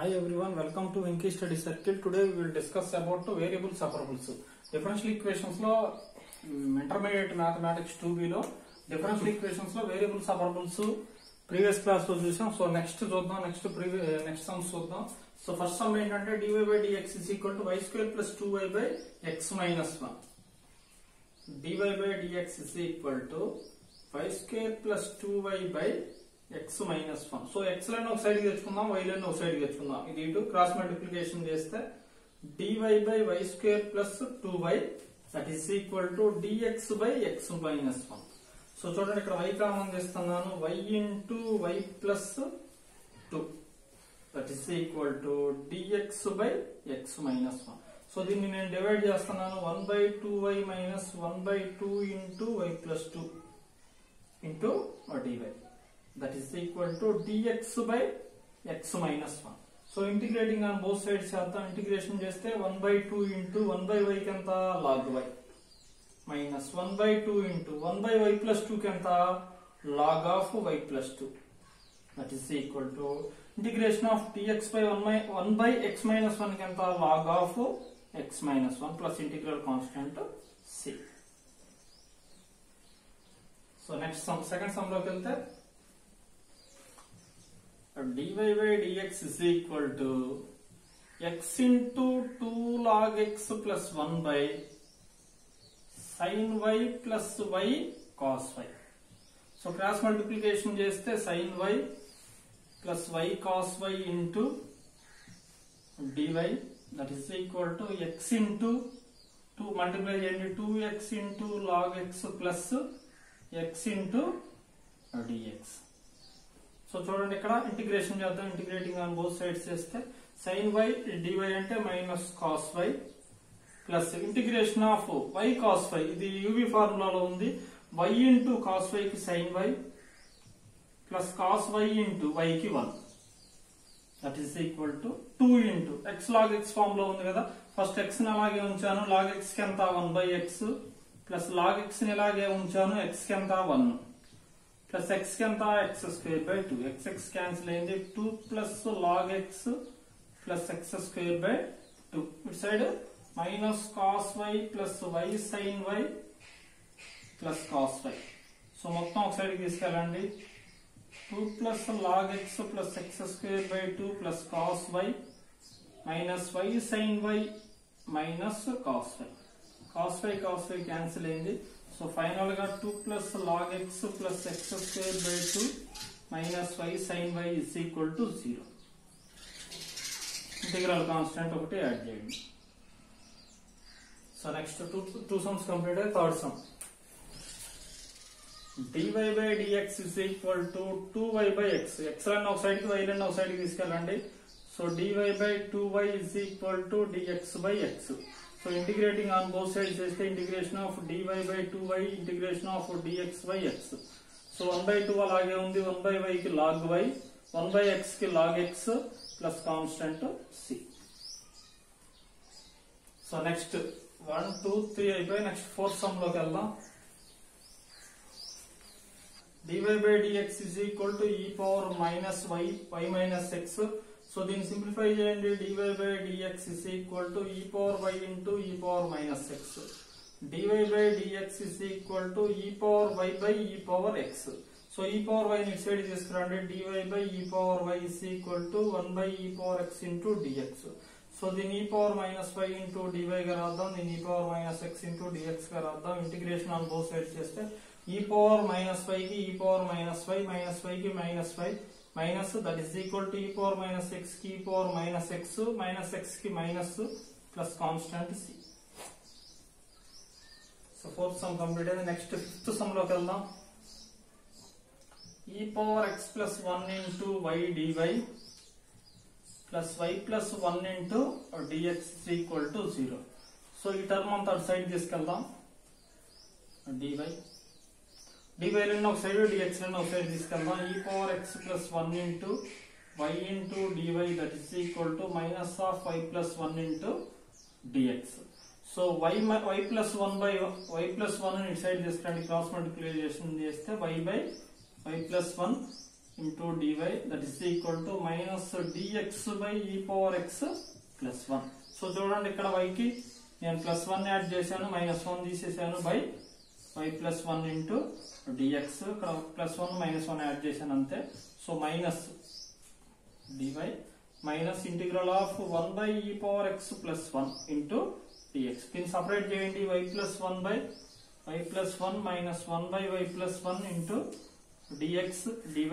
Hi everyone, welcome to Venki Study Circle. Today we will discuss about variable separables. Differential equations lo intermediate mathematics 2B lo differential equations lo variable separables previous class lo chusam. So next chuddam, next sum chuddam. So first sum entante dy by dx is equal to y square plus 2y by x minus 1. dy by dx is equal to y square plus 2y by x minus 1. So x line ఒక side కి తెచ్చుకుందాం, y line ఒక side కి తెచ్చుకుందాం. ఇది ఇటు cross multiplication చేస్తే dy by y square plus 2y that is equal to dx by x minus 1. So చూడండి ఇక్కడ y కామన్ తీస్తున్నాను, y into y plus 2 that is equal to dx by x minus 1. So దీన్ని నేను divide చేస్తున్నాను 1 by 2y minus 1 by 2 into y plus 2 into dy. That is equal to dx by x minus 1. So integrating on both sides చేద్దాం. Integration చేస్తే 1 by 2 into 1 by y కి ఎంత log y minus 1 by 2 into 1 by y plus 2 కి ఎంత log of y plus 2. That is equal to integration of dx by 1 by x minus 1 కి ఎంత log of x minus 1 plus integral constant c. So next sum, second sum లోకి వెళ్తే dy by dx is equal to x into 2 log x plus 1 by sin y plus y cos y. So cross multiplication చేస్తే sin y plus y cos y into dy that is equal to x into 2 multiply చేయండి 2x into log x plus x into dx. So చూడండి ఇక్కడ integration చేద్దాం. Integrating on both sides చేస్తే sin y dy అంటే minus cos y plus integration of y cos y, ఇది UV ఫార్ములాలో ఉంది. y into cos y కి sin y plus cos y into y కి 1 that is equal to 2 into x log x form లో ఉంది కదా. First x ని అలాగే ఉంచాను, log x కి ఎంత 1 by x plus log x ని ఇలాగే ఉంచాను, x కి ఎంత 1 plus x కి ఎంత x square by 2. x cancel అయింది, 2 plus log x plus x square by 2. ఇటు side minus cos y plus y sin y plus cos y. So మొత్తం ఒక సైడ్ కి తీసుకెళ్ళండి. 2 plus log x plus x square by 2 plus cos y minus y sin y minus cos y. cos y cancel అయింది. So final గా 2 plus log x plus x square by 2 minus y sin y is equal to 0. Integral constant ఒకటి add చేయండి. So next two sums complete అయ్యి third sum dy by dx is equal to 2y by x. x లను ఒక side కి y లను ఒక side కి తీసుకెళ్ళండి. So dy by 2y is equal to dx by x. So integrating on both sides is the integration of dy by 2y integration of dx by x. So 1 by 2 అలాగే ఉంది, 1 by y కి log y, 1 by x కి log x plus constant c. So next 1 2 3 అయిపోయి next fourth sum లోకి వెళ్దాం. dy by dx is equal to e power minus y minus x. So దీన్ని simplify చేయండి. dy by dx is equal to e power y into e power minus x. dy by dx is equal to e power y by e power x. So e power y ని side తీసుకురండి. dy by e power y is equal to 1 by e power x into dx. So దీన్ని e power minus y into dy గా రాద్దాం, దీన్ని e power minus x into dx గా రాద్దాం. Integration on both sides చేస్తే e power minus y కి e power minus y కి minus y minus that is equal to e power minus x ki e power minus x ki minus plus constant c. So fourth sum completed. Next fifth sum లోకి వెళ్దాం. e power x plus 1 into y dy plus y plus 1 into dx is equal to 0. So ఈ term అంతా అటు side తీసుకెళ్దాం. dy లను ఒక side dx లను ఒక సైడ్ తీసుకెళ్దాం. e power x plus 1 into y into dy that is equal to minus of y plus 1 into dx. So y plus 1 by y plus 1 ఇటు సైడ్ తీసుకురండి, క్రాస్ మల్టిప్లికేషన్ చేస్తే y by y plus 1 into dy that is equal to minus dx by e power x plus 1. So చూడండి ఇక్కడ y కి నేను plus 1 add చేశాను, minus 1 తీసేసాను, by y plus 1 into dx. ఇక్కడ ప్లస్ 1 మైనస్ 1 యాడ్ చేశాను అంతే. So minus dy minus integral of 1 by e power x plus 1 into dx. దీన్ని సపరేట్ చేయండి, y plus 1 by y plus 1 minus 1 by y plus 1 into dx dy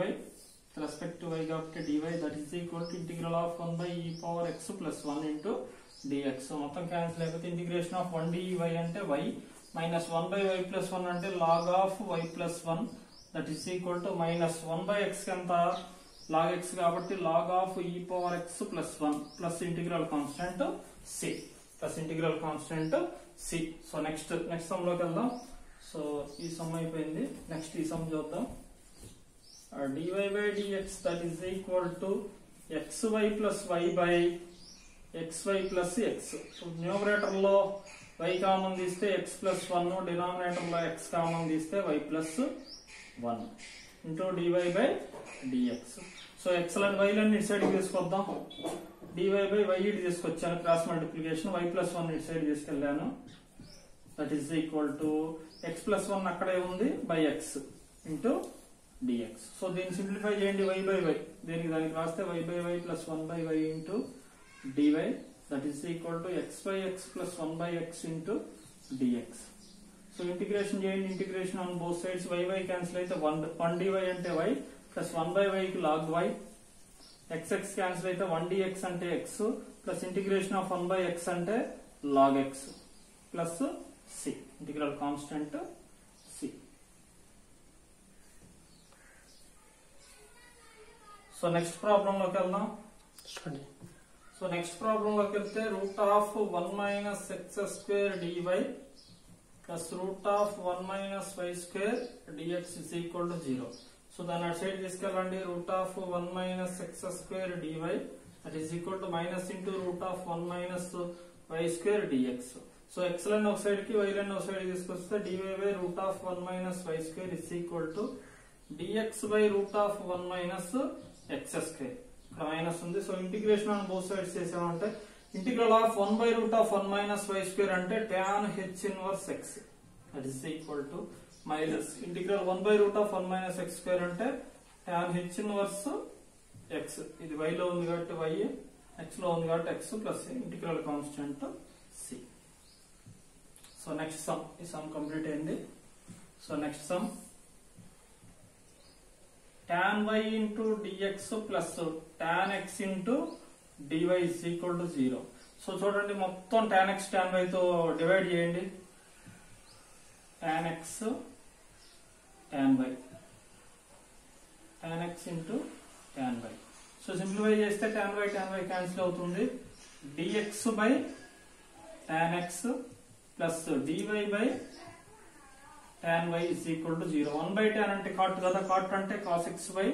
respect to y కాబట్టి dy that is equal to integral of 1 by e power x plus 1 into dx. So మొత్తం cancel అయిపోతే integration of 1 dy అంటే y minus 1 by y plus 1 అంటే log of y plus 1 that is equal to minus 1 by x ఎంత log x కాబట్టి log of e power x plus 1 plus integral constant c plus integral constant c. So next some లోకి వెళ్దాం. So ఈ some అయిపోయింది, next ఈ some చూద్దాం. dy by dx that is equal to xy plus y by xy plus x. So numerator లో y common తీస్తే x plus 1, denominator లో x common తీస్తే y plus 1 into dy by dx. So x లను y లను ఇటు side తీసుకొద్దాం. dy by y ఇటు తీసుకొచ్చాను, క్రాస్ మల్టిప్లికేషన్, y plus 1 ఇటు సైడ్ తీసుకెళ్ళాను. That is equal to x plus 1 అక్కడే ఉంది by x into dx. So దీన్ని సింప్లిఫై చేయండి, y by y దానికి రాస్తే y by y plus 1 by y into dy that is equal to x by x plus 1 by x into dx. So integration చేయండి, integration on both sides, y cancel అయితే 1 dy అంటే y plus 1 by y కి log y, x cancel అయితే 1 dx అంటే x plus integration of 1 by x అంటే log x ప్లస్ c integral constant c. So next problem లోకి వెళ్దాం. So next problem లోకి వెళ్తే root of 1 minus x square dy plus root of 1 minus y square dx is equal to 0. So దాన్ని అటు side తీసుకెళ్ళండి. Root of 1 minus x square dy that is equal to minus into root of 1 minus y square dx. So x line ఒక side కి y line ఒక side తీసుకొస్తే dy by root of 1 minus y square is equal to dx by root of 1 minus x square. ఇక్కడ minus ఉంది, so integration on both sides చేసామంటే integral of 1 by root of 1 minus y square అంటే tan h inverse x that is equal to minus integral 1 by root of 1 minus x square అంటే tan h inverse x. ఇది y లో ఉంది కాబట్టి y, x లో ఉంది కాబట్టి x plus integral constant c. So next some, ఈ some complete అయింది. So next some tan y into dx plus tan x into dy is equal to 0. So చూడండి మొత్తం tan x tan y తో divide చేయండి. tan x tan y tan x into tan y. So simplify చేస్తే tan y cancel అవుతుంది. dx by tan x plus dy by tan y is equal to 0. 1 by tan అంటే cot కదా, cot అంటే cos x by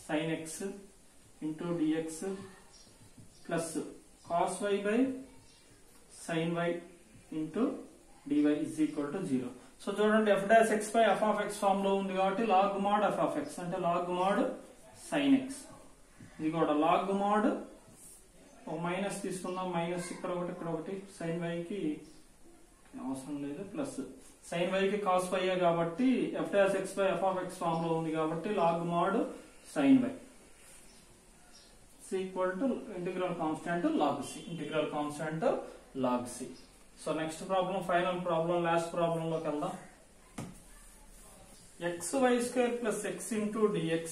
sin x into dx plus cos y by sin y into dy is equal to 0. So చూడండి f dash x by f of x form లో ఉంది కాబట్టి log mod f of x అంటే log mod sin x. ఇది కూడా log mod minus తీసుకుందాం, minus ఇక్కడ ఒకటి sin y కి అవసరం లేదు, ప్లస్ sin y కి cos y కాబట్టి f dash x by f of x form లో ఉంది కాబట్టి log mod sin y is equal to integral constant log c. Integral constant log c. So next problem, final problem, last problem లోకి వెళ్దాం. xy square plus x into dx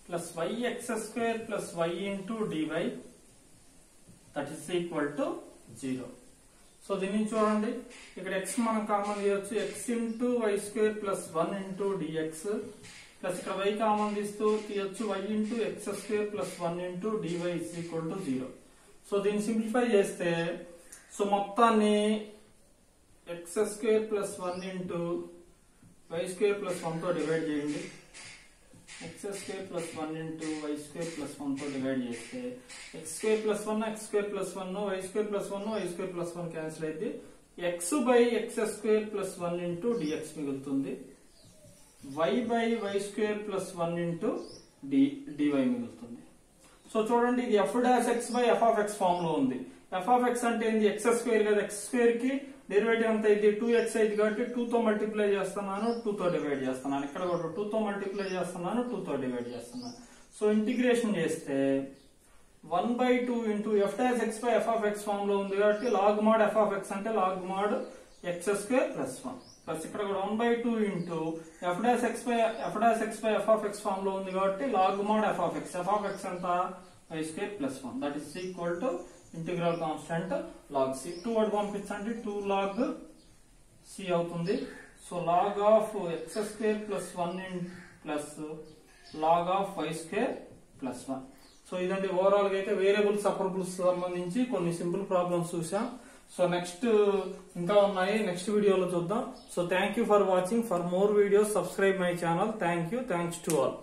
plus yx square plus y into dy that is equal to 0. So దీన్ని చూడండి, ఇక్కడ x మనం common తీయొచ్చు, x into y square plus 1 into dx plus ఇక్కడ y common తీయొచ్చు, y into x square plus 1 into dy is equal to 0. So దీన్ని simplify చేస్తే so మొత్తాన్ని x square plus 1 into y square plus 1 తో divide చేయండి. X square plus 1 into y square plus 1 తో divide చేస్తే x square plus 1 x square plus 1 y square plus 1 y square plus 1 cancel అయితే x by x square plus 1 into dx మిగులుతుంది. y by y square plus 1 into dy మిగులుతుంది. So చూడండి ఇది f dash x by f of x form లో ఉంది. f of x అంటే ఏంది x square కదా, x స్క్వేర్ కి డెరివేటివ్ ఎంత ఇది 2x అయింది కాబట్టి 2 తో మల్టిప్లై చేస్తున్నాను, 2 తో డివైడ్ చేస్తున్నాను. ఇక్కడ కూడా 2 తో మల్టిప్లై చేస్తున్నాను, 2 తో డివైడ్ చేస్తున్నాను. సో ఇంటిగ్రేషన్ చేస్తే 1/2 into f dash x by f of x form లో ఉంది కాబట్టి log mod f of x అంటే log mod x square plus 1 plus ఇక్కడ కూడా 1/2 into f dash x by f of x form లో ఉంది కాబట్టి log mod f of x ఎంత y square plus 1 that is equal to integral constant log c. 2 word పంపించండి 2 log c అవుతుంది. So log of x square plus 1 plus log of y square plus 1. So ఇదండి overall గా అయితే variables సపరబుల్స్ సంబంధించి కొన్ని simple problems చూసాం. So next ఇంకా ఉన్నాయి, నెక్స్ట్ వీడియోలో చూద్దాం. So thank you for watching. For more videos subscribe my channel. Thanks to all.